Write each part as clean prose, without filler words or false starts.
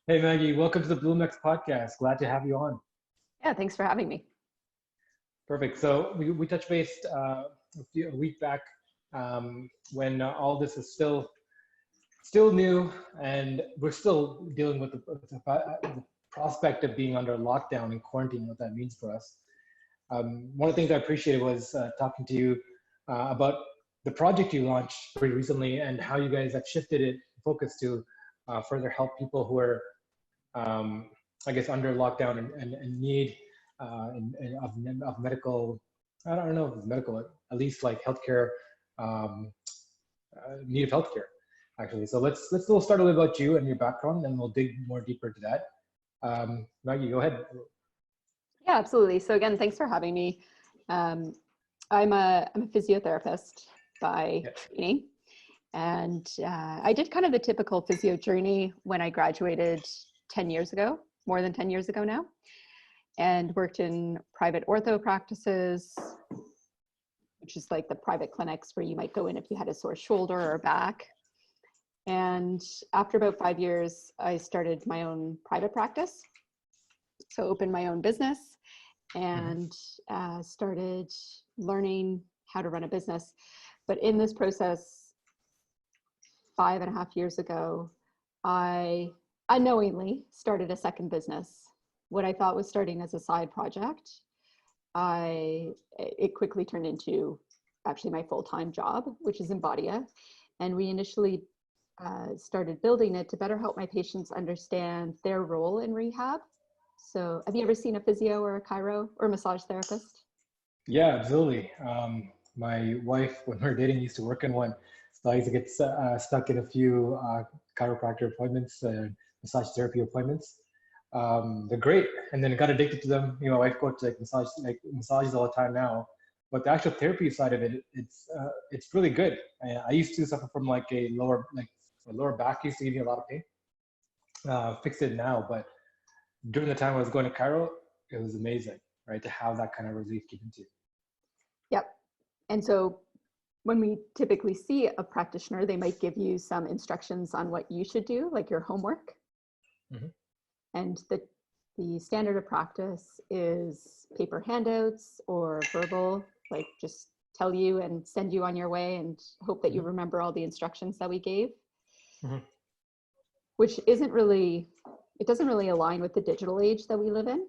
Hey Maggie, welcome to the BloomX podcast. Glad to have you on. Yeah, thanks for having me. Perfect. So we touched base a week back when all this is still new, and we're still dealing with the prospect of being under lockdown and quarantine, what that means for us. One of the things I appreciated was talking to you about the project you launched pretty recently and how you guys have shifted it focus to further help people who are I guess under lockdown and need of medical, I don't know if it's medical, at least like healthcare, um, need of healthcare actually. So we'll start a little about you and your background, and we'll dig more deeper into that. Maggie, go ahead. Yeah, absolutely. So again, thanks for having me. Um, I'm a physiotherapist by training, and I did kind of the typical physio journey when I graduated 10 years ago, more than 10 years ago now, and worked in private ortho practices, which is like the private clinics where you might go in if you had a sore shoulder or back. And after about 5 years, I started my own private practice. So opened my own business and started learning how to run a business. But in this process, 5.5 years ago, I unknowingly started a second business. What I thought was starting as a side project, it quickly turned into actually my full-time job, which is in Badia. And we initially started building it to better help my patients understand their role in rehab. So have you ever seen a physio or a chiro or massage therapist? Yeah, absolutely. My wife, when we were dating, used to work in one. So I used to get stuck in a few chiropractor appointments and massage therapy appointments. They're great, and then I got addicted to them. You know, my wife goes to massages all the time now. But the actual therapy side of it, it's really good. I used to suffer from like a lower back used to give me a lot of pain. Fixed it now, but during the time I was going to Cairo, it was amazing, right, to have that kind of relief given to you. Yep. And so when we typically see a practitioner, they might give you some instructions on what you should do, like your homework. Mm-hmm. And the standard of practice is paper handouts or verbal, like just tell you and send you on your way and hope that you remember all the instructions that we gave, which it doesn't really align with the digital age that we live in.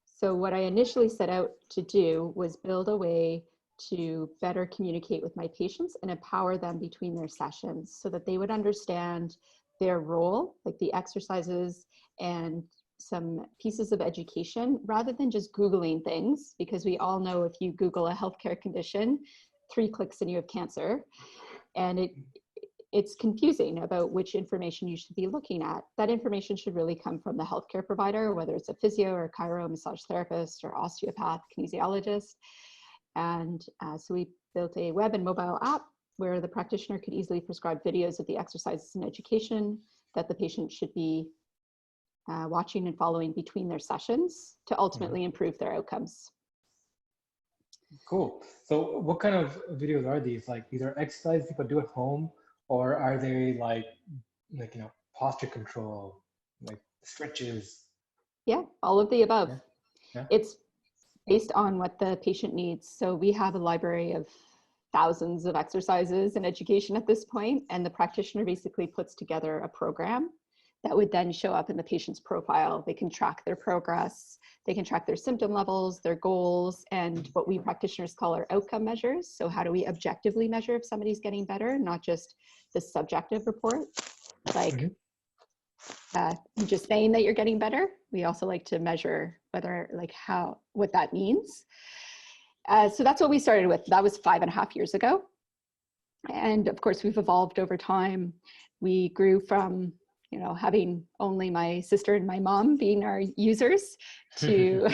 So what I initially set out to do was build a way to better communicate with my patients and empower them between their sessions so that they would understand their role, like the exercises and some pieces of education, rather than just Googling things, because we all know if you Google a healthcare condition, 3 clicks and you have cancer. And it's confusing about which information you should be looking at. That information should really come from the healthcare provider, whether it's a physio or a chiro, massage therapist or osteopath, kinesiologist. And so we built a web and mobile app where the practitioner could easily prescribe videos of the exercises and education that the patient should be watching and following between their sessions to ultimately improve their outcomes. Cool. So what kind of videos are these? Like, these are exercises people do at home, or are they like posture control, like stretches? Yeah, all of the above. Yeah. It's based on what the patient needs. So we have a library of thousands of exercises and education at this point, and the practitioner basically puts together a program that would then show up in the patient's profile. They can track their progress, they can track their symptom levels, their goals, and what we practitioners call our outcome measures. So how do we objectively measure if somebody's getting better, not just the subjective report, like just saying that you're getting better. We also like to measure what that means. So that's what we started with. That was 5.5 years ago. And of course, we've evolved over time. We grew from having only my sister and my mom being our users to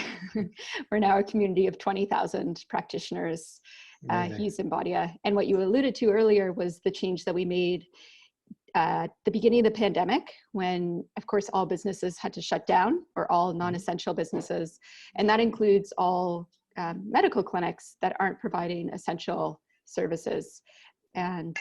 we're now a community of 20,000 practitioners use Embodia. And what you alluded to earlier was the change that we made at the beginning of the pandemic, when of course all businesses had to shut down, or all non-essential businesses. And that includes all medical clinics that aren't providing essential services. And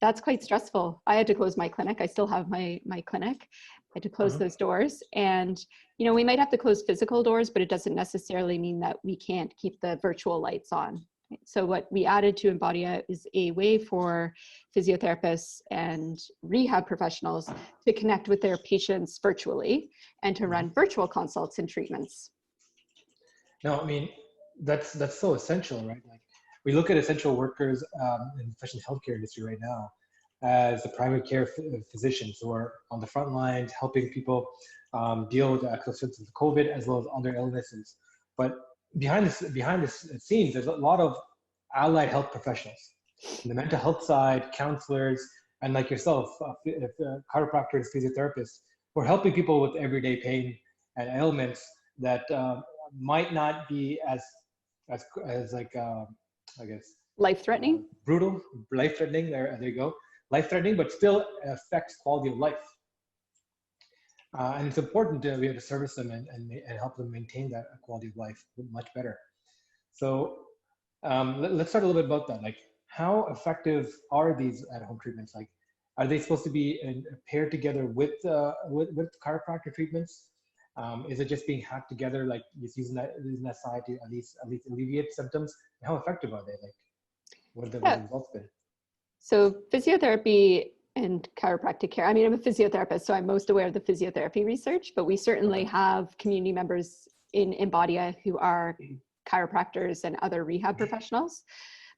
that's quite stressful. I had to close my clinic. I still have my clinic. had to close those doors. And, you know, we might have to close physical doors, but it doesn't necessarily mean that we can't keep the virtual lights on. So what we added to Embodia is a way for physiotherapists and rehab professionals to connect with their patients virtually and to run virtual consults and treatments. No, I mean, that's so essential, right? Like, we look at essential workers, especially the healthcare industry right now, as the primary care physicians who are on the front lines helping people deal with the actual symptoms of COVID as well as other illnesses. But behind this scenes, there's a lot of allied health professionals, the mental health side, counselors, and like yourself, chiropractors, physiotherapists, who are helping people with everyday pain and ailments that might not be as like I guess Life-threatening? Brutal, life-threatening. There you go, life-threatening, but still affects quality of life. And it's important to be able to service them and help them maintain that quality of life much better. So let's start a little bit about that. Like, how effective are these at-home treatments? Like, are they supposed to be paired together with chiropractor treatments? Is it just being hacked together, like just using that side to at least alleviate symptoms? How effective are they? Like, what have the results been? So physiotherapy and chiropractic care. I mean, I'm a physiotherapist, so I'm most aware of the physiotherapy research, but we certainly have community members in Embodia who are chiropractors and other rehab professionals.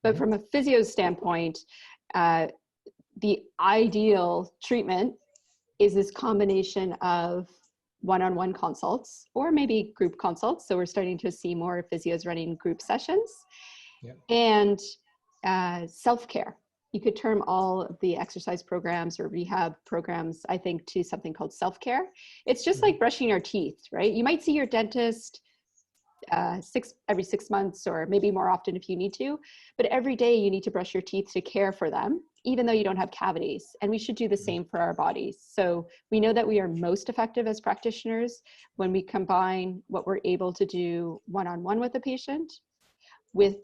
But from a physio standpoint, the ideal treatment is this combination of one-on-one consults or maybe group consults. So we're starting to see more physios running group sessions and self-care. You could term all of the exercise programs or rehab programs, I think, to something called self-care. It's just like brushing your teeth, right? You might see your dentist every 6 months or maybe more often if you need to, but every day you need to brush your teeth to care for them, even though you don't have cavities. And we should do the same for our bodies. So we know that we are most effective as practitioners when we combine what we're able to do one-on-one with a patient with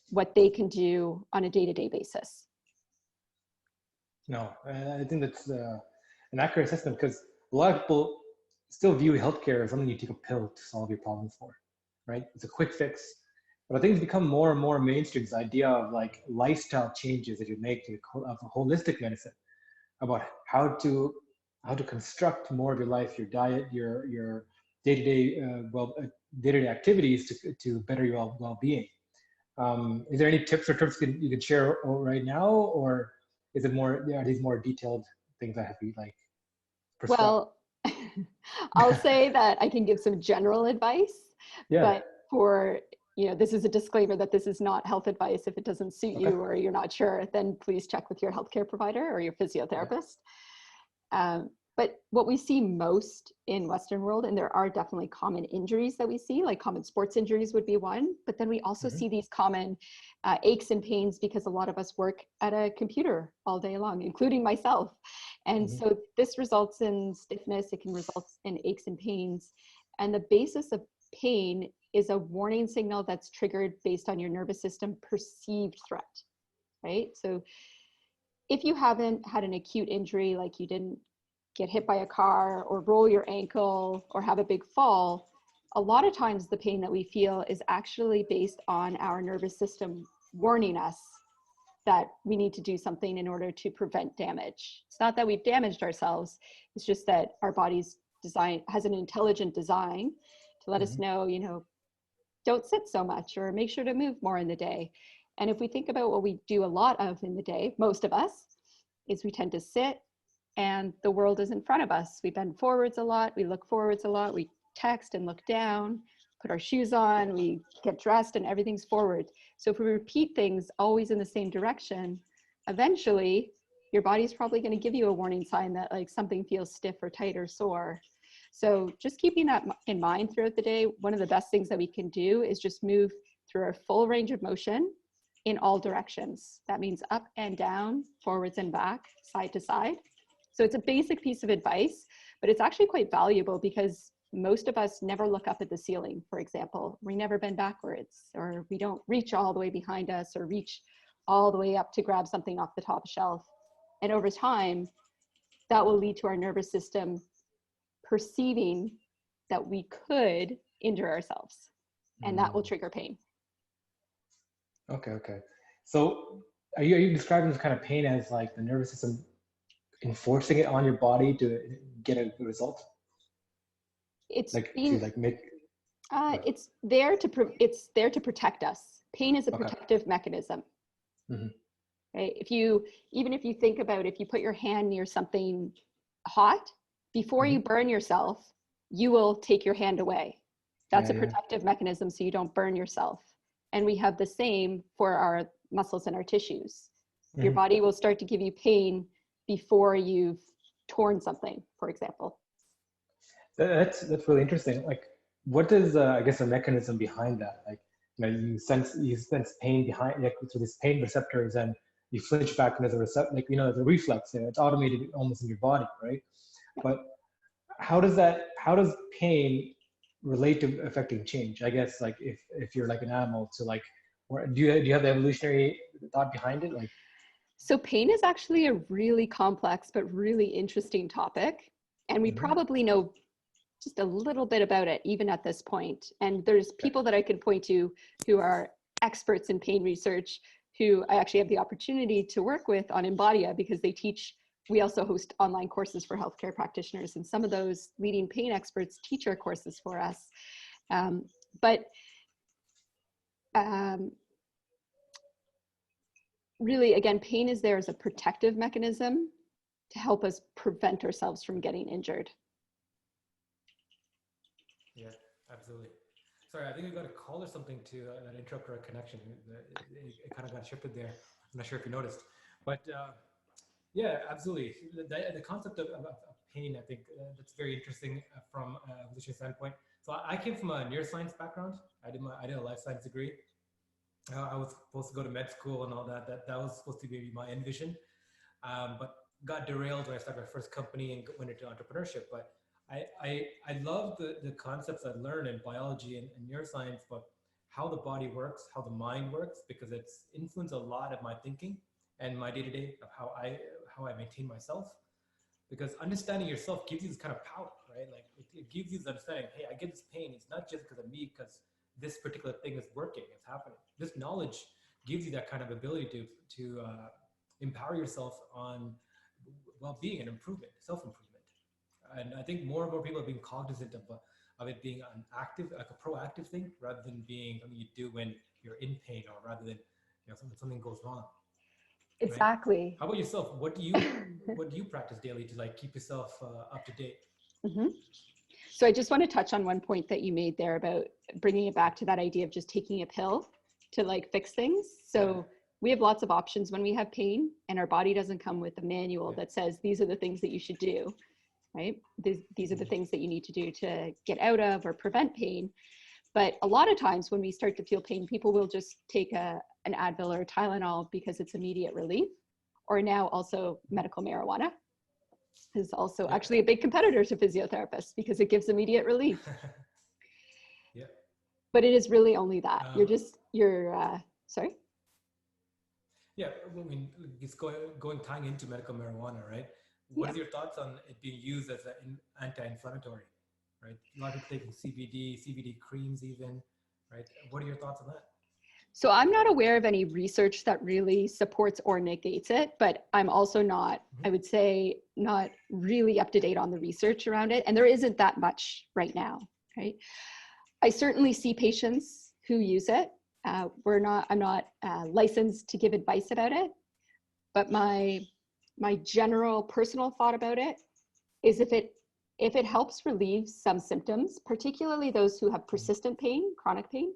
what they can do on a day-to-day basis. No, I think that's an accurate assessment, because a lot of people still view healthcare as something you take a pill to solve your problems for, right? It's a quick fix. But I think it's become more and more mainstream, this idea of like lifestyle changes that you make of holistic medicine, about how to construct more of your life, your diet, your day-to-day day-to-day activities to better your well-being. Is there any tips or tricks you can share right now, or is it are these more detailed things that have to be like prescribed? Well, I'll say that I can give some general advice, but for, this is a disclaimer that this is not health advice. If it doesn't suit you or you're not sure, then please check with your healthcare provider or your physiotherapist. But what we see most in Western world, and there are definitely common injuries that we see, like common sports injuries would be one, but then we also see these common aches and pains, because a lot of us work at a computer all day long, including myself. And so this results in stiffness, it can result in aches and pains. And the basis of pain is a warning signal that's triggered based on your nervous system perceived threat, right? So if you haven't had an acute injury, like you didn't get hit by a car or roll your ankle or have a big fall, a lot of times the pain that we feel is actually based on our nervous system warning us that we need to do something in order to prevent damage. It's not that we've damaged ourselves, it's just that our body's design has an intelligent design to let us know, don't sit so much, or make sure to move more in the day. And if we think about what we do a lot of in the day, most of us, is we tend to sit and the world is in front of us. We bend forwards a lot, we look forwards a lot, we text and look down, put our shoes on, we get dressed, and everything's forward. So if we repeat things always in the same direction, eventually your body's probably going to give you a warning sign that like something feels stiff or tight or sore. So just keeping that in mind throughout the day, one of the best things that we can do is just move through our full range of motion in all directions. That means up and down, forwards and back, side to side. So it's a basic piece of advice, but it's actually quite valuable, because most of us never look up at the ceiling, for example. We never bend backwards, or we don't reach all the way behind us or reach all the way up to grab something off the top shelf. And over time, that will lead to our nervous system perceiving that we could injure ourselves, and that will trigger pain. Okay, okay. So are you describing this kind of pain as like the nervous system enforcing it on your body to get a good result? It's Like being, to like make it's there to protect us. Pain is a okay. protective mechanism. Right? Even if you think about, if you put your hand near something hot, before you burn yourself, you will take your hand away. That's a protective mechanism so you don't burn yourself. And we have the same for our muscles and our tissues. Your body will start to give you pain before you've torn something, for example. That's really interesting. Like, what is I guess the mechanism behind that? Like, you sense pain behind, like, through these pain receptors, and you flinch back, and there's a receptor, like, the reflex. It's automated almost in your body, right? But how does pain relate to affecting change? I guess, like, if you're like an animal, to like, do you have the evolutionary thought behind it? Like, so pain is actually a really complex but really interesting topic, and we probably know just a little bit about it even at this point. And there's people that I could point to who are experts in pain research, who I actually have the opportunity to work with on Embodia, because they teach. We also host online courses for healthcare practitioners, and some of those leading pain experts teach our courses for us. Really, again, pain is there as a protective mechanism to help us prevent ourselves from getting injured. Yeah, absolutely. Sorry, I think we got a call or something to that interrupted our connection. It kind of got shifted there. I'm not sure if you noticed, but yeah, absolutely. The concept of pain, I think that's very interesting from a evolutionary standpoint. So I came from a neuroscience background. I did a life science degree. I was supposed to go to med school and all that. That was supposed to be my end vision, but got derailed when I started my first company and went into entrepreneurship. But I love the concepts I learned in biology and neuroscience, but how the body works, how the mind works, because it's influenced a lot of my thinking and my day-to-day of how I maintain myself. Because understanding yourself gives you this kind of power, right? Like it gives you this understanding, hey, I get this pain. It's not just because of me, because this particular thing is working, it's happening. This knowledge gives you that kind of ability to empower yourself on well-being and improvement, self-improvement. And I think more and more people are being cognizant of it being an active, like a proactive thing, rather than being something you do when you're in pain, or rather than something goes wrong. Exactly. Right? How about yourself? What do you practice daily to like keep yourself up to date? So I just want to touch on one point that you made there about bringing it back to that idea of just taking a pill to like fix things. So we have lots of options when we have pain, and our body doesn't come with a manual that says these are the things that you should do, right? These are the things that you need to do to get out of or prevent pain. But a lot of times when we start to feel pain, people will just take an Advil or a Tylenol because it's immediate relief, or now also medical marijuana is also actually a big competitor to physiotherapists because it gives immediate relief. But it is really only that. Sorry? Yeah, I mean, it's tying into medical marijuana, right? What is your thoughts on it being used as an anti-inflammatory, right? A lot of people taking CBD creams even, right? What are your thoughts on that? So I'm not aware of any research that really supports or negates it, but I'm also not, I would say, not really up to date on the research around it. And there isn't that much right now, right? I certainly see patients who use it. I'm not licensed to give advice about it, but my general personal thought about it is if it helps relieve some symptoms, particularly those who have persistent pain, chronic pain,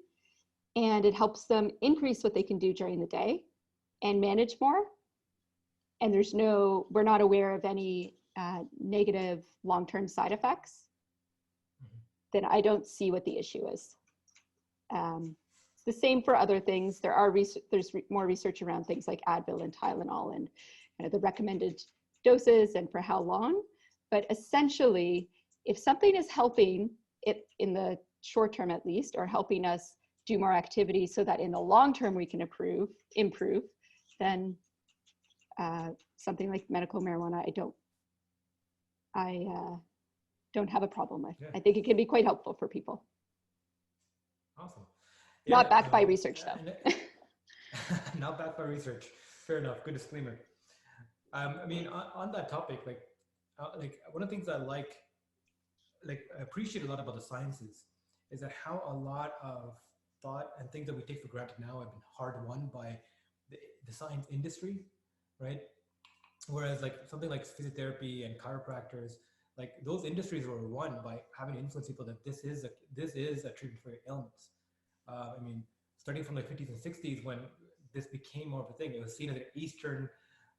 and it helps them increase what they can do during the day and manage more, and we're not aware of any negative long-term side effects, then I don't see what the issue is. It's the same for other things. There's more research around things like Advil and Tylenol and the recommended doses and for how long. But essentially, if something is helping it in the short term at least, or helping us do more activity so that in the long term we can improve, then something like medical marijuana, don't have a problem with. Yeah. I think it can be quite helpful for people. Awesome. Not backed by research, though. Not backed by research. Fair enough. Good disclaimer. I mean, on that topic, like one of the things I I appreciate a lot about the sciences is that how a lot of thought and things that we take for granted now have been hard won by the science industry, right? Whereas like something like physiotherapy and chiropractors, like those industries were won by having to influence people that this is a treatment for your illness. I mean, starting from the 50s and 60s when this became more of a thing, it was seen as an Eastern,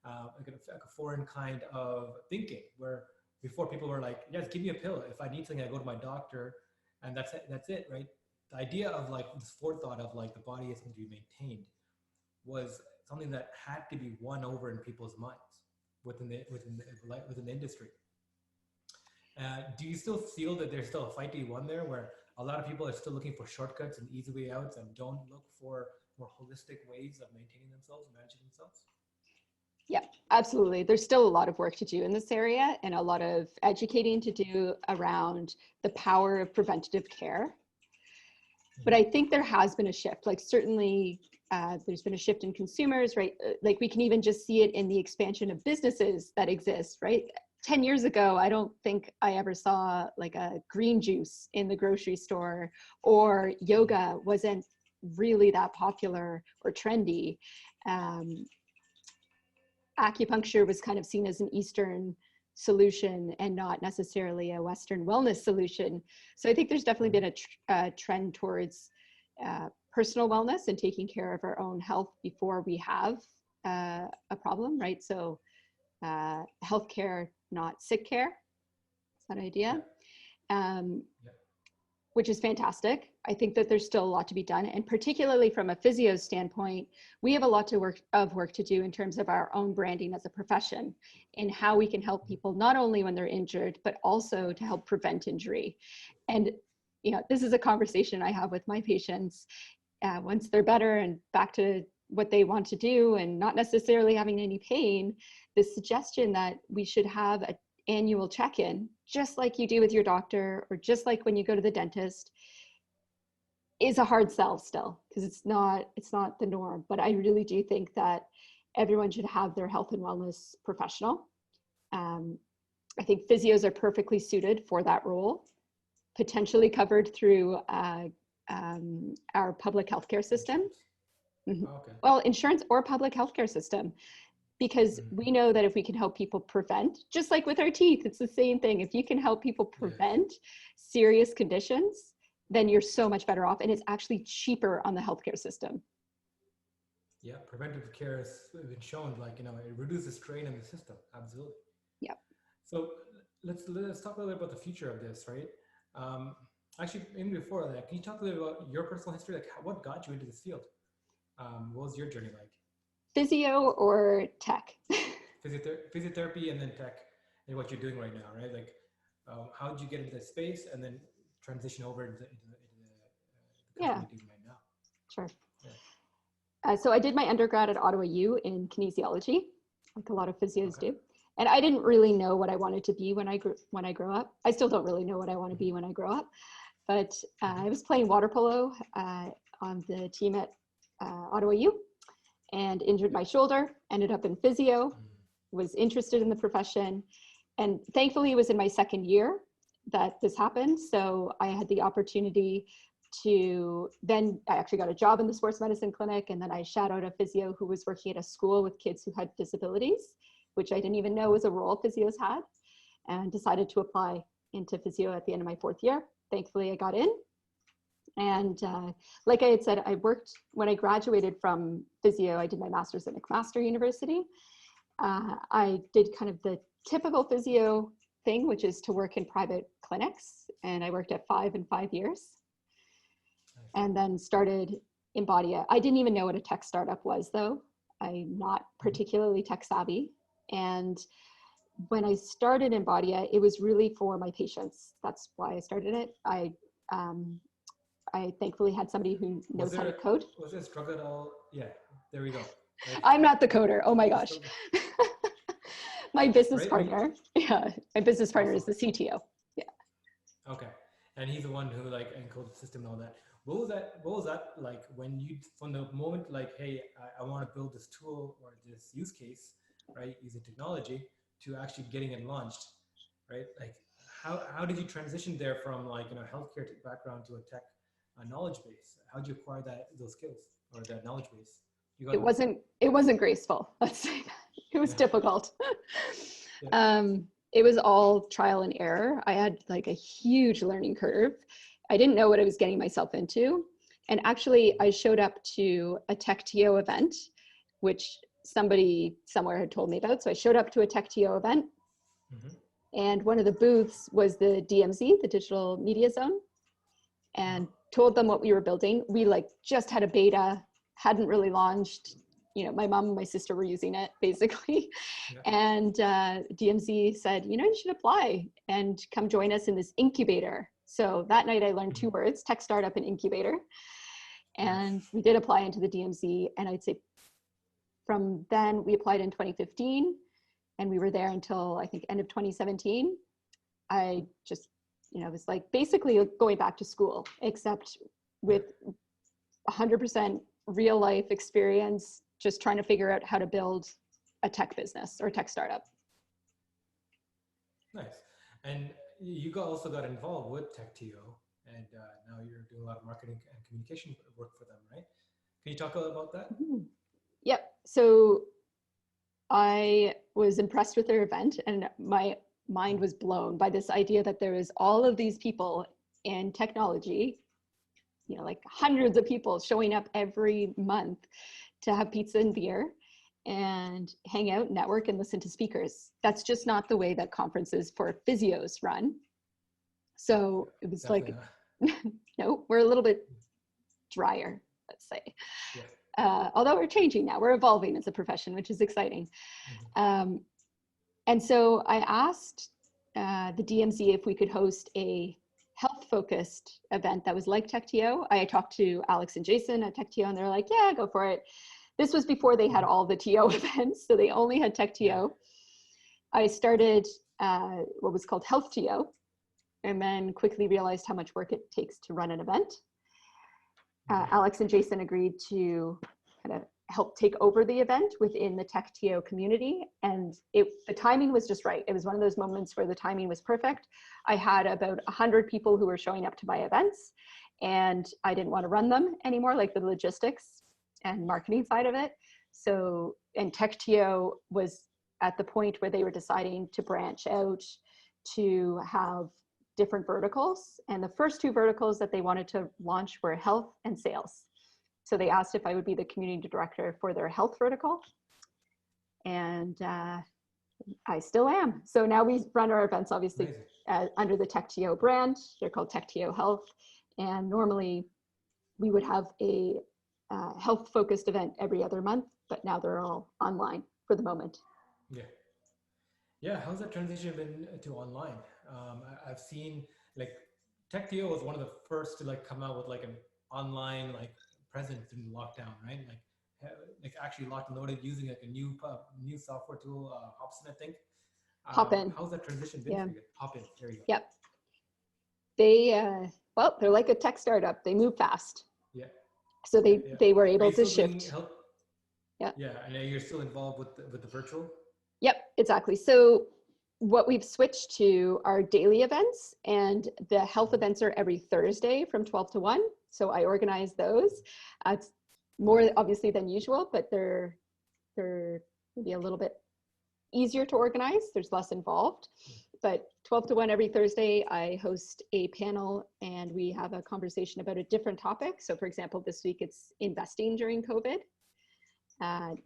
like a foreign kind of thinking, where before people were like, yes, give me a pill. If I need something, I go to my doctor, and that's it, right? The idea of like this forethought of like the body is going to be maintained was something that had to be won over in people's minds within the industry. Do you still feel that there's still a fight to be won there, where a lot of people are still looking for shortcuts and easy way outs and don't look for more holistic ways of maintaining themselves and managing themselves? Yeah, absolutely. There's still a lot of work to do in this area and a lot of educating to do around the power of preventative care. But I think there has been a shift, like certainly there's been a shift in consumers, right? Like we can even just see it in the expansion of businesses that exist, right? 10 years ago, I don't think I ever saw like a green juice in the grocery store, or yoga wasn't really that popular or trendy. Acupuncture was kind of seen as an Eastern solution and not necessarily a Western wellness solution. So I think there's definitely been a trend towards personal wellness and taking care of our own health before we have a problem, right? So healthcare, not sick care. Is that idea? Which is fantastic. I think that there's still a lot to be done. And particularly from a physio standpoint, we have a lot of work to do in terms of our own branding as a profession and how we can help people not only when they're injured, but also to help prevent injury. And, you know, this is a conversation I have with my patients once they're better and back to what they want to do and not necessarily having any pain. The suggestion that we should have an annual check-in, just like you do with your doctor or just like when you go to the dentist, is a hard sell still, because it's not the norm. But I really do think that everyone should have their health and wellness professional. I think physios are perfectly suited for that role, potentially covered through our public healthcare system. Mm-hmm. Okay. Well, insurance or public healthcare system, because we know that if we can help people prevent, just like with our teeth, it's the same thing. If you can help people prevent serious conditions, then you're so much better off. And it's actually cheaper on the healthcare system. Yeah, preventive care has been shown, like, you know, it reduces strain in the system. Absolutely. Yeah. So let's talk a little bit about the future of this, right? Actually, even before that, can you talk a little bit about your personal history? Like, what got you into this field? What was your journey like? Physio or tech? Physiotherapy and then tech, and what you're doing right now, right? Like, how did you get into this space and then transition over into the company you're doing right now? Sure. Yeah. So I did my undergrad at Ottawa U in kinesiology, like a lot of physios do. And I didn't really know what I wanted to be when I grew up. I still don't really know what I want to be when I grow up. But I was playing water polo on the team at Ottawa U, and injured my shoulder, ended up in physio, was interested in the profession. And thankfully it was in my second year that this happened. So I had the opportunity to then, I actually got a job in the sports medicine clinic, and then I shadowed a physio who was working at a school with kids who had disabilities, which I didn't even know was a role physios had, and decided to apply into physio at the end of my fourth year. Thankfully I got in. And like I had said, I worked, when I graduated from physio, I did my master's at McMaster University. I did kind of the typical physio thing, which is to work in private clinics. And I worked at 5 and 5 years. And then started Embodia. I didn't even know what a tech startup was, though. I'm not particularly tech savvy. And when I started Embodia, it was really for my patients. That's why I started it. I thankfully had somebody who knows how to code. Was there a struggle at all? Yeah, there we go. Right. I'm not the coder. Oh my gosh. My business partner. Yeah, my business partner is the CTO. Yeah. and he's the one who like encoded the system and all that. What was that like when you, from the moment like, hey, I want to build this tool or this use case, right, using technology, to actually getting it launched, right? Like, how did you transition there from like, you know, healthcare background to a tech knowledge base? How did you acquire those skills or that knowledge base? It wasn't graceful. Let's say that. It was Yeah. difficult. Yeah. It was all trial and error. I had like a huge learning curve. I didn't know what I was getting myself into. And actually, I showed up to a Tech TO event, which somebody somewhere had told me about. So I showed up to a Tech TO event, and one of the booths was the DMZ, the Digital Media Zone, and told them what we were building. We like just had a beta, hadn't really launched. You know, my mom and my sister were using it basically. Yeah. And DMZ said, you know, you should apply and come join us in this incubator. So that night I learned two words, tech startup and incubator. And we did apply into the DMZ. And I'd say from then we applied in 2015 and we were there until I think end of 2017. I just, you know, it was like basically going back to school, except with 100% real life experience, just trying to figure out how to build a tech business or tech startup. Nice. And you also got involved with Tech TO, and now you're doing a lot of marketing and communication work for them, right? Can you talk a little about that? Yep. So I was impressed with their event, and my mind was blown by this idea that there was all of these people in technology, you know, like hundreds of people showing up every month to have pizza and beer and hang out, network, and listen to speakers. That's just not the way that conferences for physios run. So it was definitely like, no, we're a little bit drier, let's say. Yeah. Although we're changing now, we're evolving as a profession, which is exciting. And so I asked the DMZ if we could host a health-focused event that was like Tech TO. I talked to Alex and Jason at Tech TO, and they're like, yeah, go for it. This was before they had all the TO events, so they only had Tech TO. I started what was called Health TO, and then quickly realized how much work it takes to run an event. Alex and Jason agreed to kind of help take over the event within the Tech TO community, and the timing was just right. It was one of those moments where the timing was perfect. I had about 100 people who were showing up to my events, and I didn't want to run them anymore, like the logistics and marketing side of it. So, and Tech TO was at the point where they were deciding to branch out to have different verticals. And the first two verticals that they wanted to launch were health and sales. So they asked if I would be the community director for their health vertical. And I still am. So now we run our events, obviously, under the Tech TO brand. They're called Tech TO Health. And normally we would have a health-focused event every other month, but now they're all online for the moment. Yeah, how's that transition been to online? I've seen like Tech TO was one of the first to like come out with like an online like presence in lockdown, right? Like actually locked and loaded using like a new software tool, Hopsin, I think. Hopin. How's that transition been for you? Hopin, there you go. Yep. They well, they're like a tech startup. They move fast. Yeah. So they were able to shift. Yeah. And you're still involved with the virtual? Yep, exactly. So what we've switched to are daily events, and the health events are every Thursday from 12 to 1. So I organize those. It's more obviously than usual, but they're maybe a little bit easier to organize. There's less involved. But 12 to 1 every Thursday, I host a panel and we have a conversation about a different topic. So for example, this week it's investing during COVID.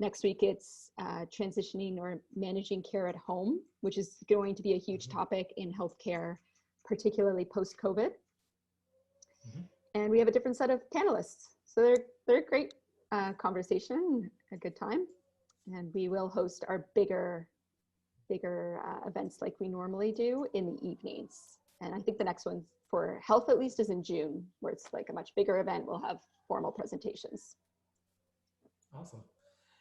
Next week it's transitioning or managing care at home, which is going to be a huge topic in healthcare, particularly post-COVID. And we have a different set of panelists. So they're a great conversation, a good time. And we will host our bigger events like we normally do in the evenings. And I think the next one for health at least is in June, where it's like a much bigger event. We'll have formal presentations. Awesome.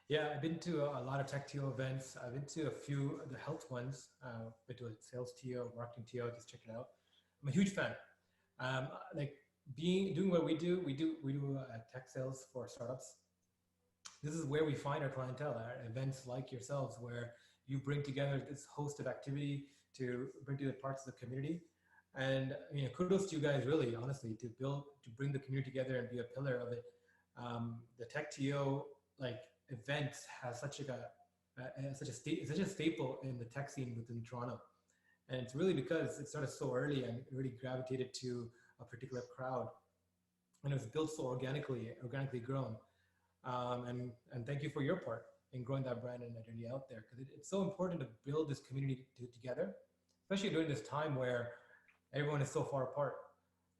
Yeah, I've been to a lot of Tech TO events. I've been to a few of the health ones. Been to a sales TO, marketing TO, just check it out. I'm a huge fan. like doing what we do tech sales for startups. This is where we find our clientele at events like yourselves, where you bring together this host of activity to bring together parts of the community. And kudos to you guys, really, honestly, to bring the community together and be a pillar of it. The Tech TO events has such a staple in the tech scene within Toronto, and it's really because it started so early and really gravitated to a particular crowd, and it was built so organically grown. And thank you for your part in growing that brand and identity out there, because it's so important to build this community together, especially during this time where everyone is so far apart,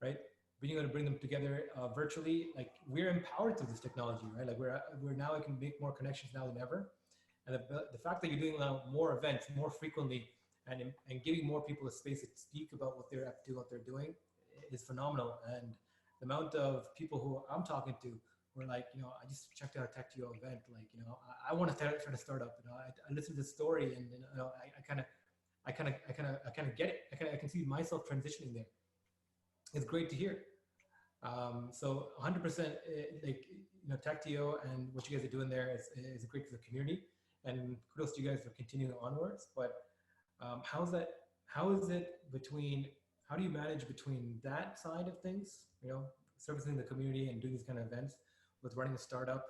right? Being able to bring them together virtually, like we're empowered through this technology, right? Like we're now, I can make more connections now than ever. And the fact that you're doing now more events more frequently and giving more people a space to speak about what they're up to, what they're doing, is phenomenal. And the amount of people who I'm talking to who are like, I just checked out a Tech TO event, like, I want to start a startup. I listened to this story, and I kind of get it. I can see myself transitioning there. It's great to hear. So 100%, Tech TO and what you guys are doing there is great for the community, and kudos to you guys for continuing onwards. But how do you manage between that side of things, servicing the community and doing these kind of events, with running a startup,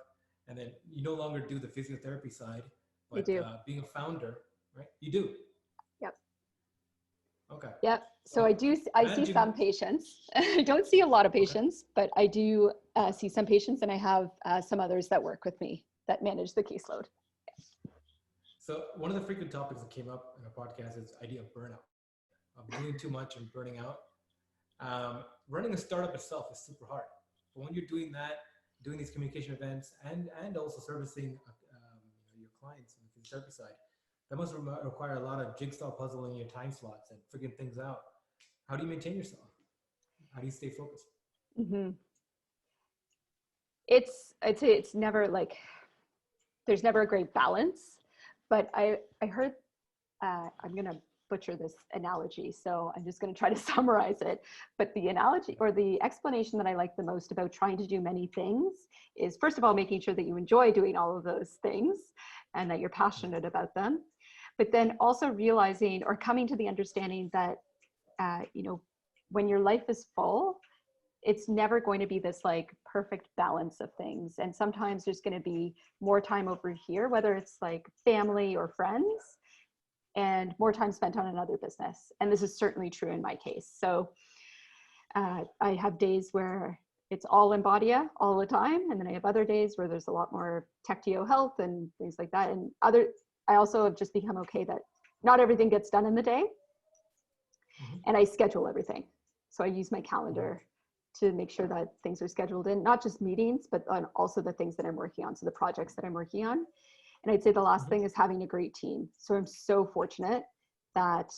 and then you no longer do the physiotherapy side, but being a founder, right? You do. Yep. Okay. Yep. So I see some patients. I don't see a lot of patients, but I do see some patients, and I have some others that work with me that manage the caseload. So one of the frequent topics that came up in our podcast is the idea of burnout, of doing too much and burning out. Running a startup itself is super hard, but when you're doing that, doing these communication events and also servicing your clients on the physiotherapy side, that must require a lot of jigsaw puzzling your time slots and figuring things out. How do you maintain yourself? How do you stay focused? Mm-hmm. I'd say it's never like, there's never a great balance, but I heard, I'm going to butcher this analogy, so I'm just going to try to summarize it. But the analogy or the explanation that I like the most about trying to do many things is, first of all, making sure that you enjoy doing all of those things and that you're passionate about them. But then also realizing or coming to the understanding that, when your life is full, it's never going to be this like perfect balance of things. And sometimes there's going to be more time over here, whether it's like family or friends, and more time spent on another business. And this is certainly true in my case. So I have days where it's all Embodia all the time. And then I have other days where there's a lot more Tech TO health and things like that. And I also have just become okay that not everything gets done in the day. And I schedule everything. So I use my calendar to make sure that things are scheduled in, not just meetings, but also the things that I'm working on. So the projects that I'm working on. And I'd say the last thing is having a great team. So I'm so fortunate that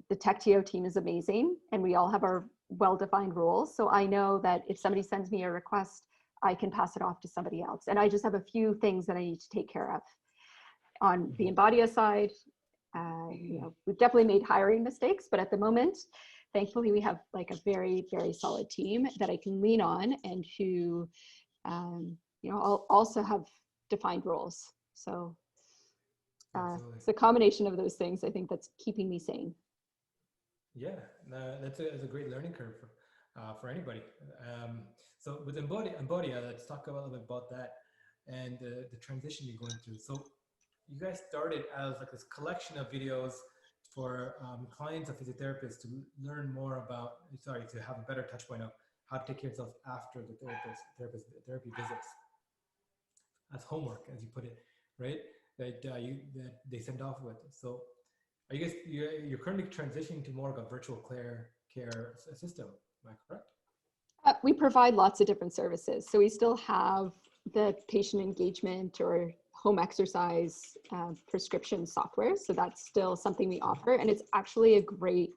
the Tech TO team is amazing, and we all have our well-defined roles. So I know that if somebody sends me a request, I can pass it off to somebody else. And I just have a few things that I need to take care of. On the Embodia side, we've definitely made hiring mistakes, but at the moment, thankfully, we have like a very, very solid team that I can lean on, and who, also have defined roles. So it's a combination of those things, I think, that's keeping me sane. Yeah, that's a great learning curve for anybody. So with Embodia, let's talk a little bit about that and the transition you're going through. So you guys started as like this collection of videos for clients of physiotherapists to learn more about, to have a better touch point of how to take care of yourself after the therapy visits. That's homework, as you put it, right? That they send off with. So, are you guys you're currently transitioning to more of a virtual care system? Am I correct? We provide lots of different services. So we still have the patient engagement or home exercise prescription software. So that's still something we offer, and it's actually a great.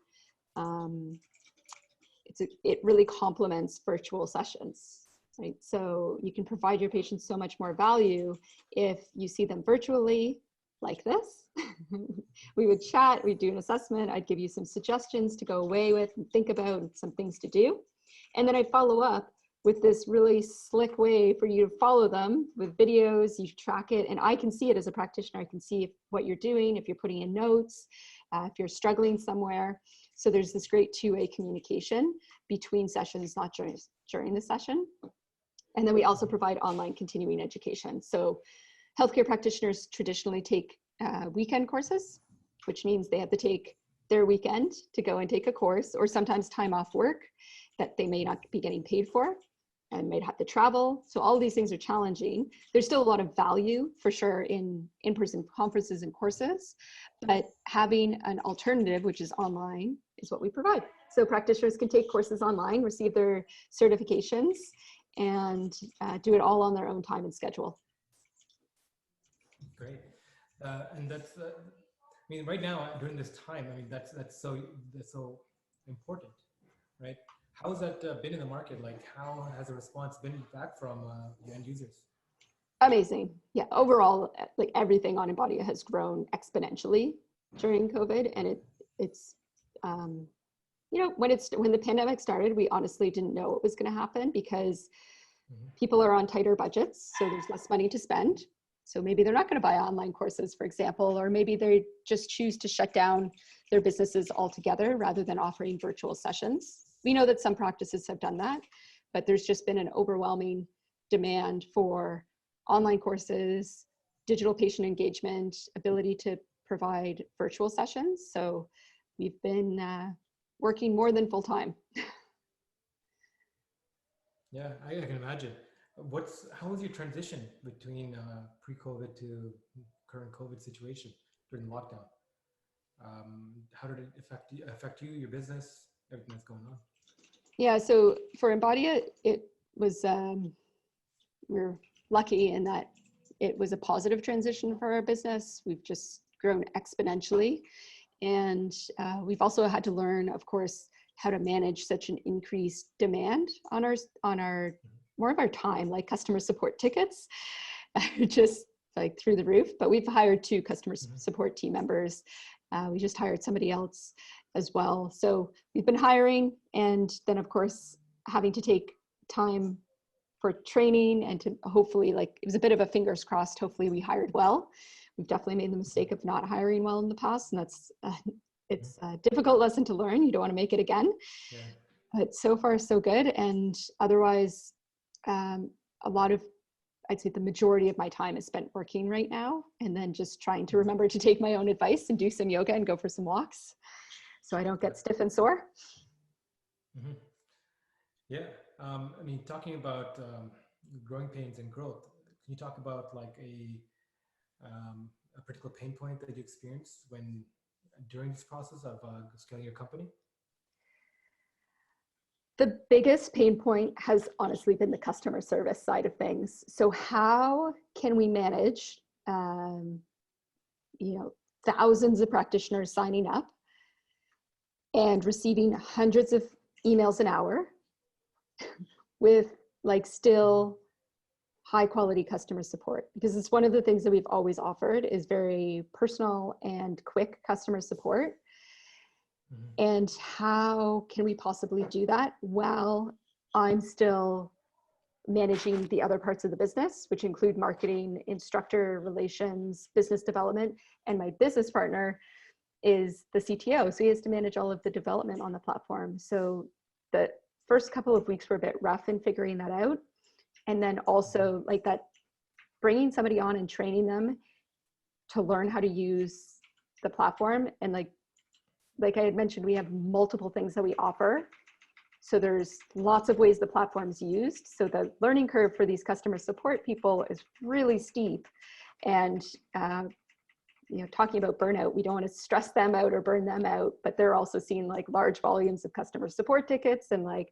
It really complements virtual sessions. Right? So you can provide your patients so much more value if you see them virtually, like this. We would chat, we'd do an assessment, I'd give you some suggestions to go away with and think about and some things to do. And then I'd follow up with this really slick way for you to follow them with videos, you track it, and I can see it as a practitioner. I can see what you're doing, if you're putting in notes, if you're struggling somewhere. So there's this great two-way communication between sessions, not during the session. And then we also provide online continuing education. So healthcare practitioners traditionally take weekend courses, which means they have to take their weekend to go and take a course, or sometimes time off work that they may not be getting paid for and may have to travel. So all of these things are challenging. There's still a lot of value for sure in in-person conferences and courses, but having an alternative, which is online, is what we provide. So practitioners can take courses online, receive their certifications, and do it all on their own time and schedule. Great. And that's, I mean, right now during this time, I mean, that's so important, right? How has that been in the market? Like, how has the response been back from the end users? Amazing. Yeah, overall, like everything on Embodia has grown exponentially during COVID, and it's you know, when the pandemic started, we honestly didn't know what was going to happen because people are on tighter budgets, so there's less money to spend. So maybe they're not going to buy online courses, for example, or maybe they just choose to shut down their businesses altogether rather than offering virtual sessions. We know that some practices have done that, but there's just been an overwhelming demand for online courses, digital patient engagement, ability to provide virtual sessions. So we've been working more than full time. Yeah, I can imagine. How was your transition between pre-COVID to current COVID situation during lockdown? How did it affect you, your business, everything that's going on? Yeah, so for Embodia, it was, we're lucky in that it was a positive transition for our business. We've just grown exponentially. And we've also had to learn, of course, how to manage such an increased demand on our more of our time, like customer support tickets, just like through the roof. But we've hired 2 customer support team members. We just hired somebody else as well. So we've been hiring, and then of course having to take time for training and to hopefully, like, it was a bit of a fingers crossed, hopefully we hired well. We've definitely made the mistake of not hiring well in the past, and that's it's a difficult lesson to learn. You don't want to make it again. Yeah. But so far so good. And otherwise, a lot of, I'd say the majority of my time is spent working right now, and then just trying to remember to take my own advice and do some yoga and go for some walks so I don't get stiff and sore. Mm-hmm. Yeah. I mean, talking about growing pains and growth, can you talk about like a particular pain point that you experienced during this process of scaling your company? The biggest pain point has honestly been the customer service side of things. So how can we manage, you know, thousands of practitioners signing up and receiving hundreds of emails an hour with like still high quality customer support? Because it's one of the things that we've always offered is very personal and quick customer support. And how can we possibly do that while I'm still managing the other parts of the business, which include marketing, instructor relations, business development, and my business partner is the CTO. So he has to manage all of the development on the platform. So the first couple of weeks were a bit rough in figuring that out. And then also like that, bringing somebody on and training them to learn how to use the platform. And like I had mentioned, we have multiple things that we offer. So there's lots of ways the platform's used. So the learning curve for these customer support people is really steep. And you know, talking about burnout, we don't want to stress them out or burn them out, but they're also seeing like large volumes of customer support tickets and like,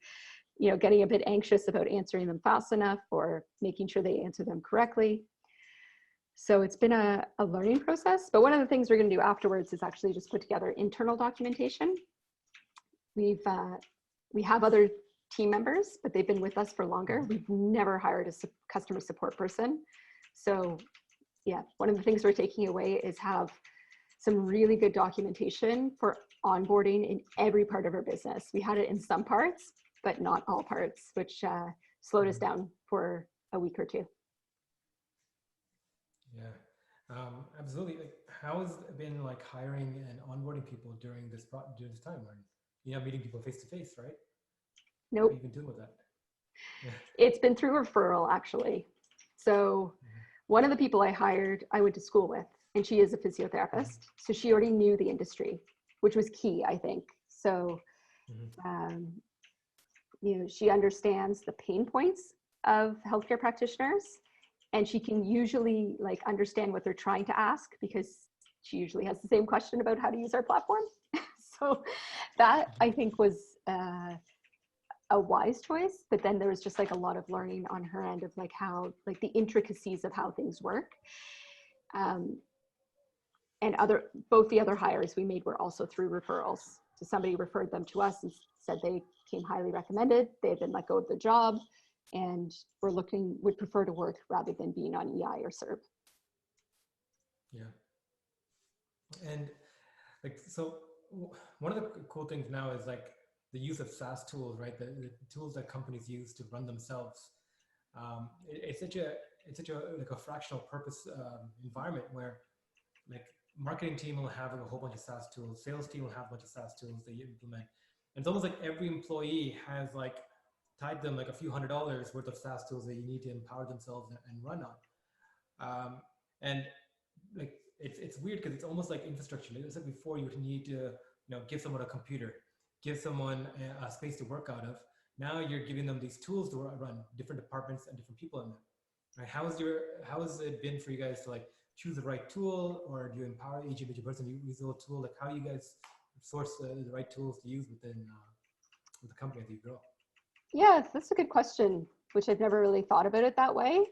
you know, getting a bit anxious about answering them fast enough or making sure they answer them correctly. So it's been a learning process, but one of the things we're going to do afterwards is actually just put together internal documentation. We have other team members, but they've been with us for longer. We've never hired a customer support person. So yeah, one of the things we're taking away is have some really good documentation for onboarding in every part of our business. We had it in some parts, but not all parts, which slowed us down for a week or two. Yeah, absolutely. Like, how has it been like hiring and onboarding people during this time when you're not meeting people face to face, right? Nope. What have you been doing with that? Yeah. It's been through referral, actually. So one of the people I hired, I went to school with, and she is a physiotherapist. So she already knew the industry, which was key, I think. So, you know, she understands the pain points of healthcare practitioners, and she can usually like understand what they're trying to ask because she usually has the same question about how to use our platform. So that I think was a wise choice, but then there was just like a lot of learning on her end of like how, like the intricacies of how things work. And both the other hires we made were also through referrals. So somebody referred them to us and said they came highly recommended. They had been let go of the job and would prefer to work rather than being on EI or CERB. Yeah. And like, so one of the cool things now is like the use of SaaS tools, right? The tools that companies use to run themselves. It's such a like a fractional purpose environment where like marketing team will have a whole bunch of SaaS tools, sales team will have a bunch of SaaS tools they implement. And it's almost like every employee has like tied them like a few $100s worth of SaaS tools that you need to empower themselves and run on. And like it's weird because it's almost like infrastructure. Like I said before, you would need to give someone a computer, give someone a space to work out of. Now you're giving them these tools to run different departments and different people in them. Right? How has it been for you guys to like choose the right tool, or do you empower each individual person to use the tool? Like, how do you guys source the right tools to use within the company as you grow? Yeah, that's a good question, which I've never really thought about it that way.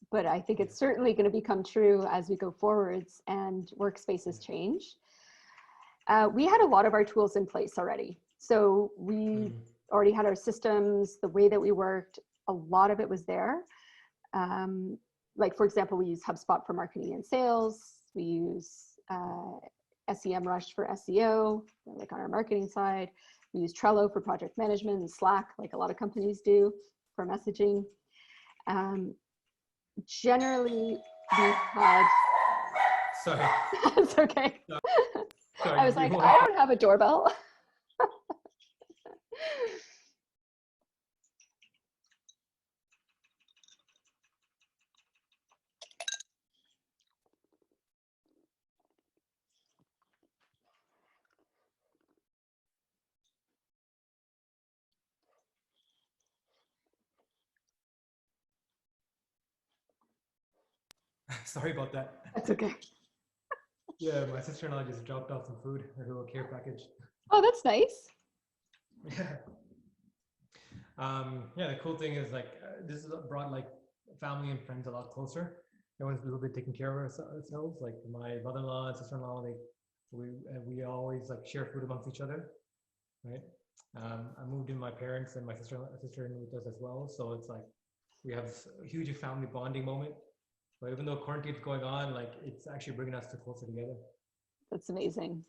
But I think it's certainly going to become true as we go forwards and workspaces change. We had a lot of our tools in place already. So we already had our systems, the way that we worked, a lot of it was there. Like, for example, we use HubSpot for marketing and sales. We use SEMrush for SEO, like on our marketing side. We use Trello for project management and Slack, like a lot of companies do for messaging. Generally, we had... Sorry. It's okay. Sorry. I was like, I don't have a doorbell. Sorry about that. That's okay. Yeah, my sister-in-law just dropped off some food, her little care package. Oh, that's nice. Yeah. Yeah, the cool thing is like this has brought like family and friends a lot closer. Everyone's a little bit taking care of ourselves. Like my mother-in-law and sister-in-law, we always like share food amongst each other, right? I moved in my parents and my sister in with us as well, so it's like we have a huge family bonding moment. But even though quarantine is going on, like it's actually bringing us closer together. That's amazing.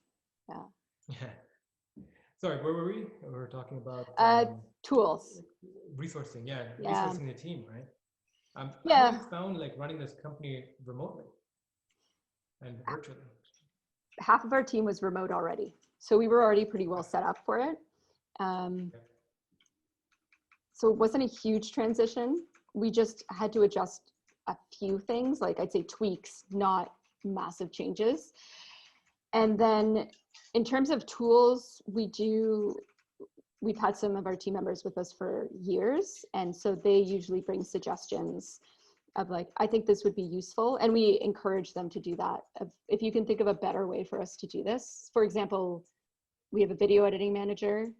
Yeah. Yeah. Sorry, where were we? We were talking about tools. Resourcing. Yeah, Yeah. resourcing the team, right? How Yeah. have you found like running this company remotely and virtually? Half of our team was remote already, so we were already pretty well set up for it. So it wasn't a huge transition. We just had to adjust a few things, like I'd say tweaks, not massive changes. And then in terms of tools, we've had some of our team members with us for years. And so they usually bring suggestions of like, I think this would be useful. And we encourage them to do that. If you can think of a better way for us to do this. For example, we have a video editing manager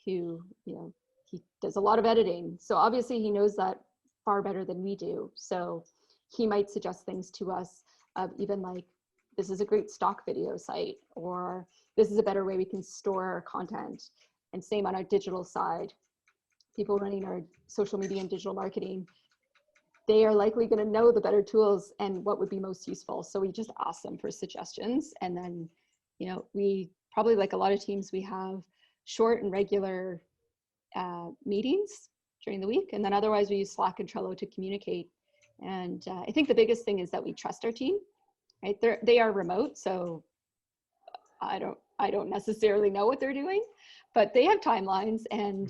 who, he does a lot of editing. So obviously he knows that far better than we do. So he might suggest things to us of even like, this is a great stock video site, or this is a better way we can store our content. And same on our digital side, people running our social media and digital marketing, they are likely going to know the better tools and what would be most useful. So we just ask them for suggestions. And then, we probably, like a lot of teams, we have short and regular meetings during the week. And then otherwise we use Slack and Trello to communicate. And I think the biggest thing is that we trust our team, right? They are remote. So I don't necessarily know what they're doing, but they have timelines, and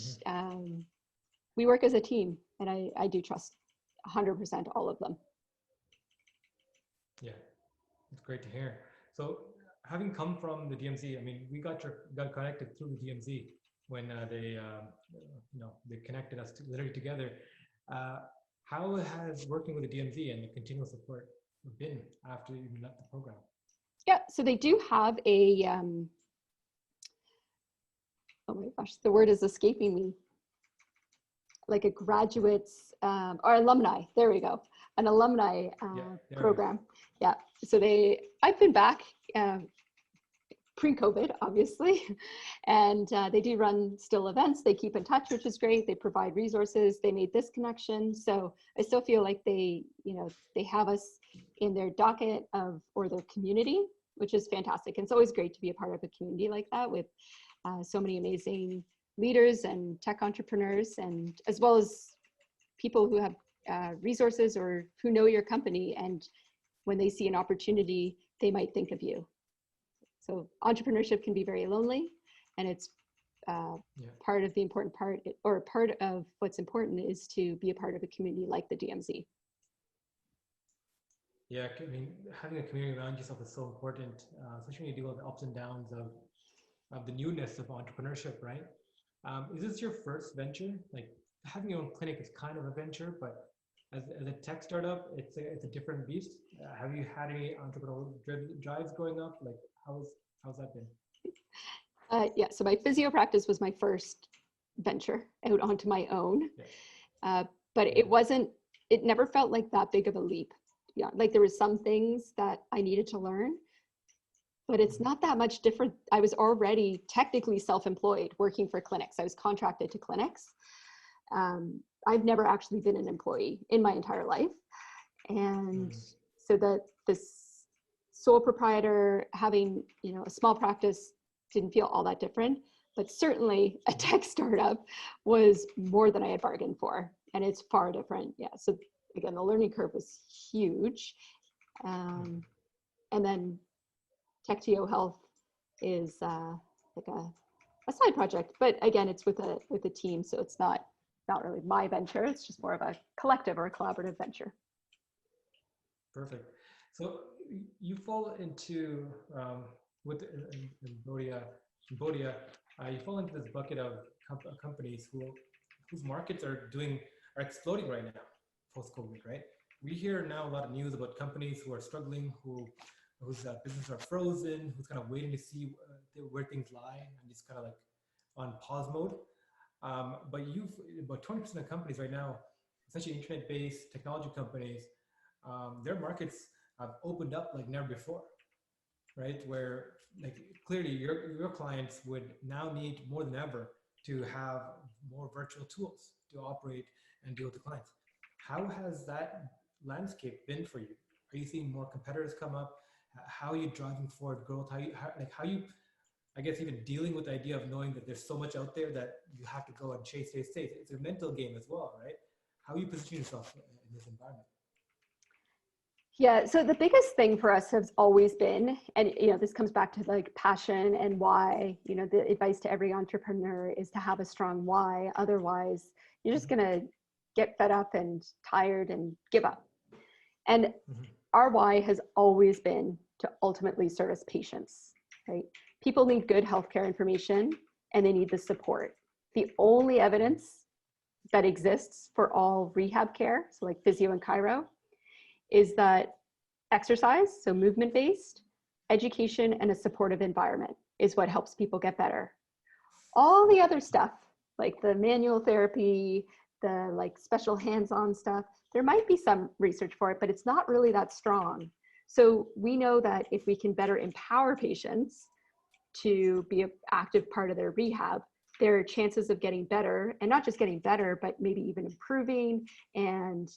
we work as a team, and I do trust 100% all of them. Yeah, it's great to hear. So having come from the DMZ, I mean, we got connected through the DMZ when they connected us literally together. How has working with the DMZ and the continual support been after you left the program? Yeah, so they do have a, oh my gosh, the word is escaping me. Like a graduates or alumni, there we go, an alumni program. Yeah, so I've been back pre-COVID, obviously, and they do run still events. They keep in touch, which is great. They provide resources. They made this connection. So I still feel like they have us in their docket or their community, which is fantastic. And it's always great to be a part of a community like that with so many amazing leaders and tech entrepreneurs, and as well as people who have resources or who know your company, and when they see an opportunity, they might think of you. So entrepreneurship can be very lonely, and it's part of the important part, or part of what's important is to be a part of a community like the DMZ. Yeah, I mean, having a community around yourself is so important, especially when you deal with the ups and downs of the newness of entrepreneurship, right? Is this your first venture? Like, having your own clinic is kind of a venture, but as a tech startup, it's a different beast. Have you had any entrepreneurial drives growing up? Like, how's that been? Yeah, so my physio practice was my first venture out onto my own, but it never felt like that big of a leap. Yeah, like there was some things that I needed to learn, but it's not that much different. I was already technically self-employed working for clinics. I was contracted to clinics. I've never actually been an employee in my entire life. And so this sole proprietor having, a small practice didn't feel all that different, but certainly a tech startup was more than I had bargained for. And it's far different. Yeah. So again, the learning curve was huge. And then TechTO Health is like a side project, but again, it's with a team. So it's not really my venture. It's just more of a collective or a collaborative venture. Perfect. So you fall into, with Cambodia, you fall into this bucket of companies whose markets are exploding right now, post-COVID, right? We hear now a lot of news about companies who are struggling, whose businesses are frozen, who's kind of waiting to see where things lie, and just kind of like on pause mode. But about 20% of companies right now, especially internet-based technology companies, their markets have opened up like never before, right? Where like clearly your clients would now need more than ever to have more virtual tools to operate and deal with the clients. How has that landscape been for you? Are you seeing more competitors come up? How are you driving forward growth? How you, I guess, even dealing with the idea of knowing that there's so much out there that you have to go and chase. It's a mental game as well, right? How are you positioning yourself in this environment? Yeah, so the biggest thing for us has always been, and this comes back to like passion and why, the advice to every entrepreneur is to have a strong why. Otherwise, you're just gonna get fed up and tired and give up. And our why has always been to ultimately service patients, right? People need good healthcare information and they need the support. The only evidence that exists for all rehab care, so like physio and chiro, is that exercise, so movement-based, education, and a supportive environment is what helps people get better. All the other stuff, like the manual therapy, the like special hands-on stuff, there might be some research for it, but it's not really that strong. So we know that if we can better empower patients to be an active part of their rehab, their chances of getting better, and not just getting better, but maybe even improving and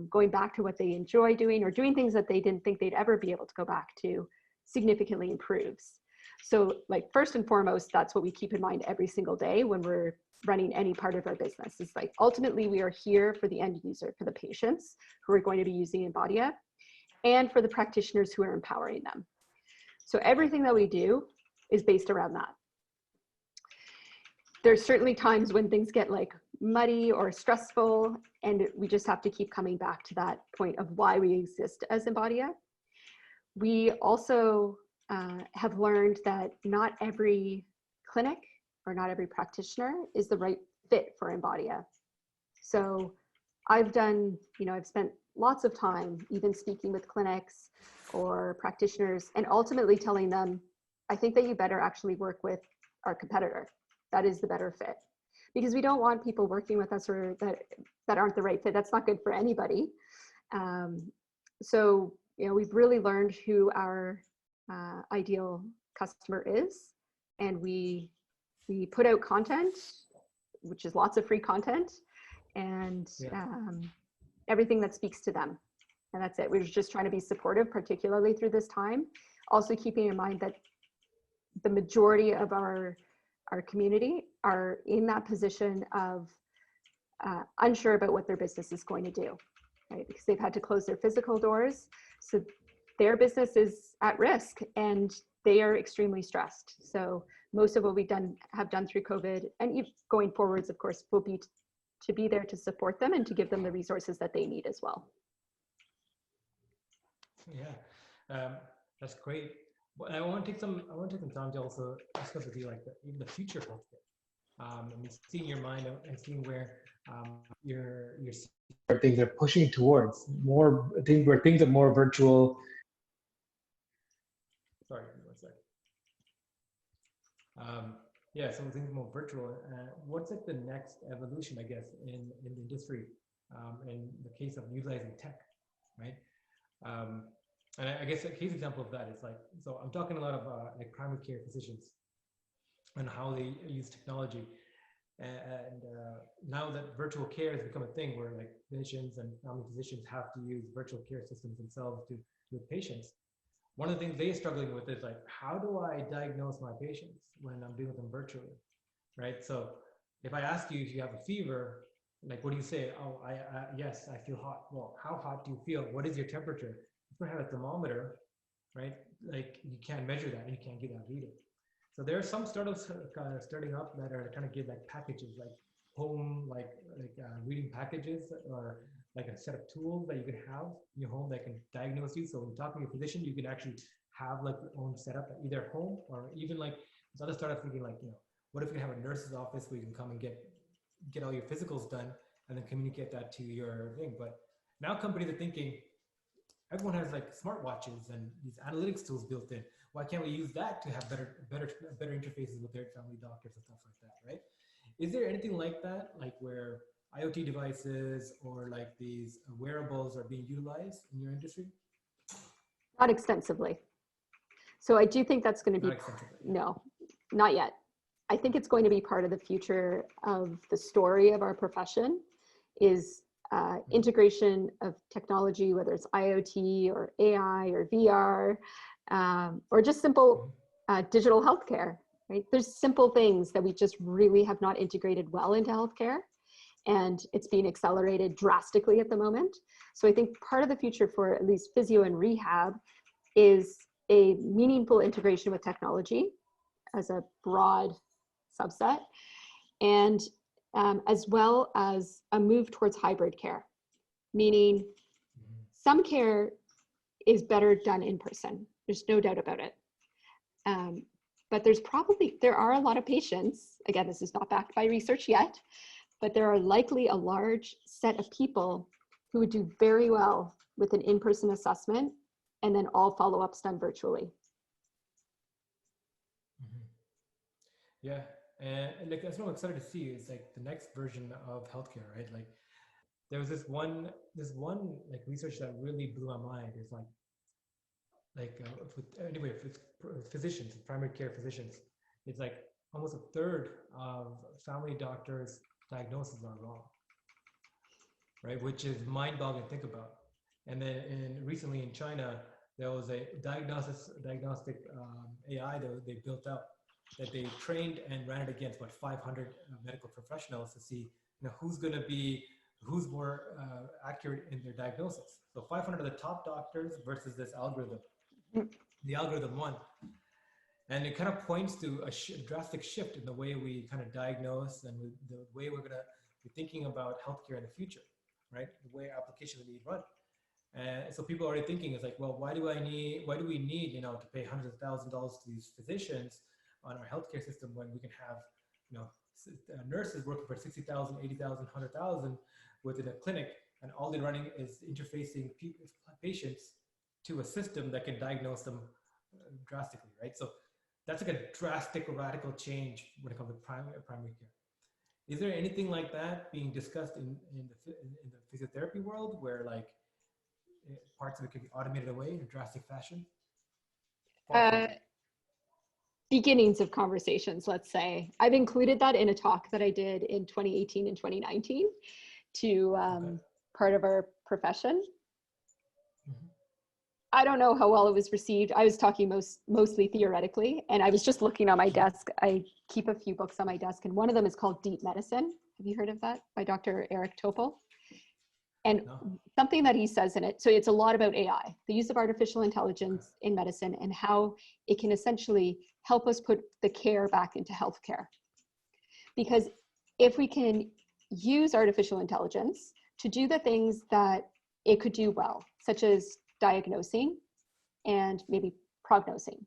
going back to what they enjoy doing or doing things that they didn't think they'd ever be able to go back to significantly improves. So like first and foremost, that's what we keep in mind every single day when we're running any part of our business. It's like ultimately we are here for the end user, for the patients who are going to be using Embodia, and for the practitioners who are empowering them. So everything that we do is based around that. There's certainly times when things get like muddy or stressful, and we just have to keep coming back to that point of why we exist as Embodia. We also have learned that not every clinic or not every practitioner is the right fit for Embodia. So I've done, I've spent lots of time even speaking with clinics or practitioners and ultimately telling them, I think that you better actually work with our competitor. That is the better fit. Because we don't want people working with us or that aren't the right fit. That's not good for anybody. So, we've really learned who our ideal customer is, and we put out content, which is lots of free content, and everything that speaks to them. And that's it. We're just trying to be supportive, particularly through this time. Also keeping in mind that the majority of our community are in that position of unsure about what their business is going to do, right? Because they've had to close their physical doors. So their business is at risk and they are extremely stressed. So most of what we have done through COVID and going forwards, of course, will be to be there to support them and to give them the resources that they need as well. Yeah, that's great. Well, I want to take some time to also discuss with you, like even the future of healthcare. I mean, seeing your mind and seeing where your things are pushing towards more things where things are more virtual. Sorry, one sec. Yeah, so things more virtual. What's like the next evolution, I guess, in the industry, in the case of utilizing tech, right? And I guess a case example of that is like, so I'm talking a lot of like primary care physicians and how they use technology. And now that virtual care has become a thing where like clinicians and family physicians have to use virtual care systems themselves to with patients. One of the things they're struggling with is like, how do I diagnose my patients when I'm dealing with them virtually, right? So if I ask you if you have a fever, like, what do you say? Oh, yes, I feel hot. Well, how hot do you feel? What is your temperature? If you have a thermometer, right? Like you can't measure that and you can't get that reading. So there are some startups starting up that are kind of give like packages, like home, like reading packages, or like a set of tools that you can have in your home that can diagnose you. So when you're talking to a physician, you can actually have like your own setup at either home or even like this other startup thinking like, what if you have a nurse's office where you can come and get all your physicals done and then communicate that to your thing. But now companies are thinking, everyone has like smartwatches and these analytics tools built in. Why can't we use that to have better interfaces with their family doctors and stuff like that, right? Is there anything like that, like where IoT devices or like these wearables are being utilized in your industry? Not extensively. So I do think that's going to be, no, not yet. I think it's going to be part of the future of the story of our profession is integration of technology, whether it's IoT or AI or VR, or just simple digital healthcare, right? There's simple things that we just really have not integrated well into healthcare, and it's being accelerated drastically at the moment. So I think part of the future for at least physio and rehab is a meaningful integration with technology as a broad subset, and as well as a move towards hybrid care, meaning some care is better done in person. There's no doubt about it. But there are a lot of patients, again, this is not backed by research yet, but there are likely a large set of people who would do very well with an in-person assessment and then all follow-ups done virtually. Yeah. And like that's what I'm excited to see is like the next version of healthcare, right? Like there was this one like research that really blew my mind. It's with physicians, primary care physicians, it's like almost a third of family doctors' diagnoses are wrong, right? Which is mind-boggling to think about. And then recently in China, there was a diagnostic AI that they built out, that they trained and ran it against about 500 medical professionals to see, who's more accurate in their diagnosis. So 500 of the top doctors versus this algorithm. The algorithm won. And it kind of points to a drastic shift in the way we kind of diagnose and the way we're going to be thinking about healthcare in the future, right? The way applications will be run. And so people are already thinking, it's like, well, why do we need, to pay hundreds of thousands of dollars to these physicians on our healthcare system when we can have, nurses working for 60,000, 80,000, 100,000 within a clinic, and all they're running is interfacing patients to a system that can diagnose them drastically, right? So that's like a drastic, radical change when it comes to primary care. Is there anything like that being discussed in the physiotherapy world where like parts of it can be automated away in a drastic fashion? Beginnings of conversations, let's say. I've included that in a talk that I did in 2018 and 2019 to part of our profession. I don't know how well it was received. I was talking mostly theoretically, and I was just looking on my desk. I keep a few books on my desk, and one of them is called Deep Medicine. Have you heard of that? By Dr. Eric Topol. And something that he says in it, so it's a lot about AI, the use of artificial intelligence in medicine and how it can essentially help us put the care back into healthcare. Because if we can use artificial intelligence to do the things that it could do well, such as diagnosing and maybe prognosing,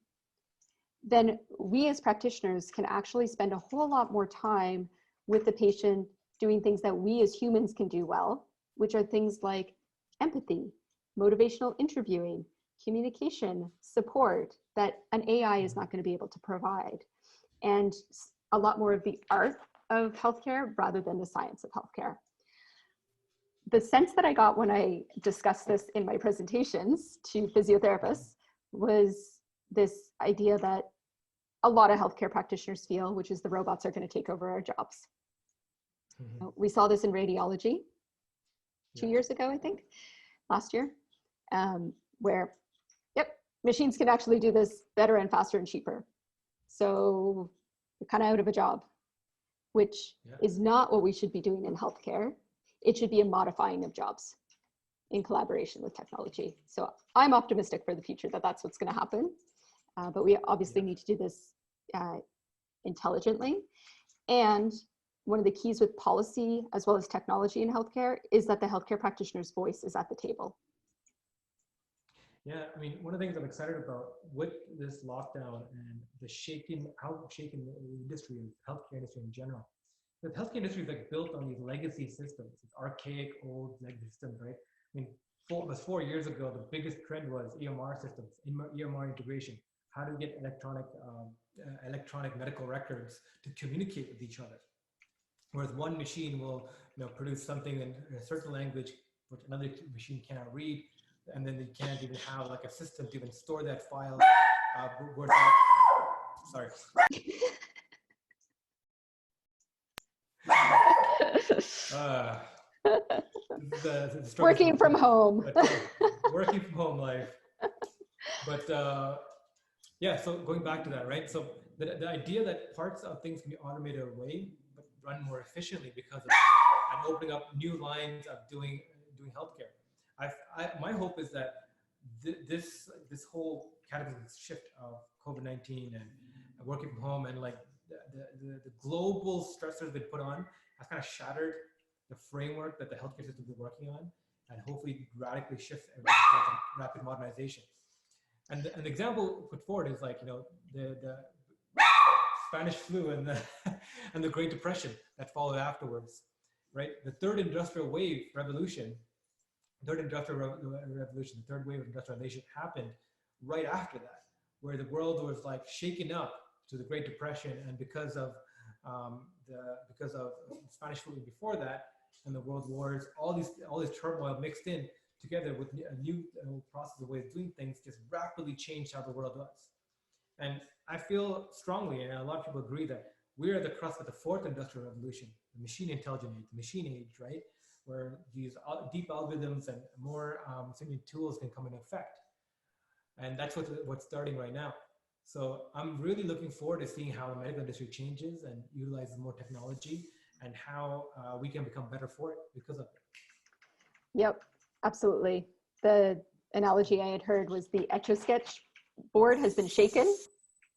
then we as practitioners can actually spend a whole lot more time with the patient doing things that we as humans can do well, which are things like empathy, motivational interviewing, communication, support that an AI is not going to be able to provide, and a lot more of the art of healthcare rather than the science of healthcare. The sense that I got when I discussed this in my presentations to physiotherapists was this idea that a lot of healthcare practitioners feel, which is the robots are going to take over our jobs. We saw this in radiology 2 years ago, I think, last year, where, machines can actually do this better and faster and cheaper. So we're kind of out of a job, which is not what we should be doing in healthcare. It should be a modifying of jobs in collaboration with technology. So I'm optimistic for the future that that's what's going to happen. But we obviously need to do this intelligently. And one of the keys with policy as well as technology in healthcare is that the healthcare practitioner's voice is at the table. Yeah, I mean, one of the things I'm excited about with this lockdown and how shaken the industry is, healthcare industry in general. The healthcare industry is like built on these legacy systems, it's archaic, old legacy systems, right? I mean, 4 years ago, the biggest trend was EMR systems, EMR integration. How to get electronic medical records to communicate with each other. Whereas one machine will produce something in a certain language which another machine cannot read, and then they can't even have like a system to even store that file. Sorry. Working from home. Working from home life. But so going back to that, right? So the idea that parts of things can be automated away, but run more efficiently because of and opening up new lines of doing healthcare. My hope is that this whole cataclysmic shift of COVID-19 and working from home and like the global stressors been put on has kind of shattered the framework that the healthcare system is working on, and hopefully radically shifts everything towards rapid modernization. And an example put forward is like the Spanish flu and the Great Depression that followed afterwards, right? The third industrial revolution, the third wave of industrialization happened right after that, where the world was like shaken up to the Great Depression, and because of Spanish flu before that and the world wars, all this turmoil mixed in together with a new process of way of doing things just rapidly changed how the world was. And I feel strongly, and a lot of people agree, that we are at the crust of the fourth industrial revolution, the machine intelligent age, the machine age, right? where these deep algorithms and more similar tools can come in effect. And that's what's starting right now. So I'm really looking forward to seeing how the medical industry changes and utilizes more technology, and how we can become better for it because of it. Yep, absolutely. The analogy I had heard was the Etch-a-Sketch board has been shaken,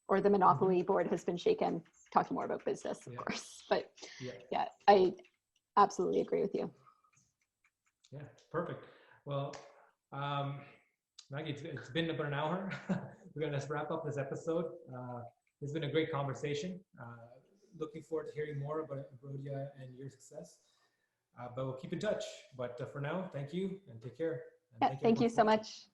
or the Monopoly board has been shaken. Talking more about business, of course, but yeah, I absolutely agree with you. Yeah, perfect. Well, Maggie, it's been about an hour. We're going to wrap up this episode. It's been a great conversation. Looking forward to hearing more about Brodia and your success. But we'll keep in touch. But for now, thank you and take care. And yeah, thank you so much.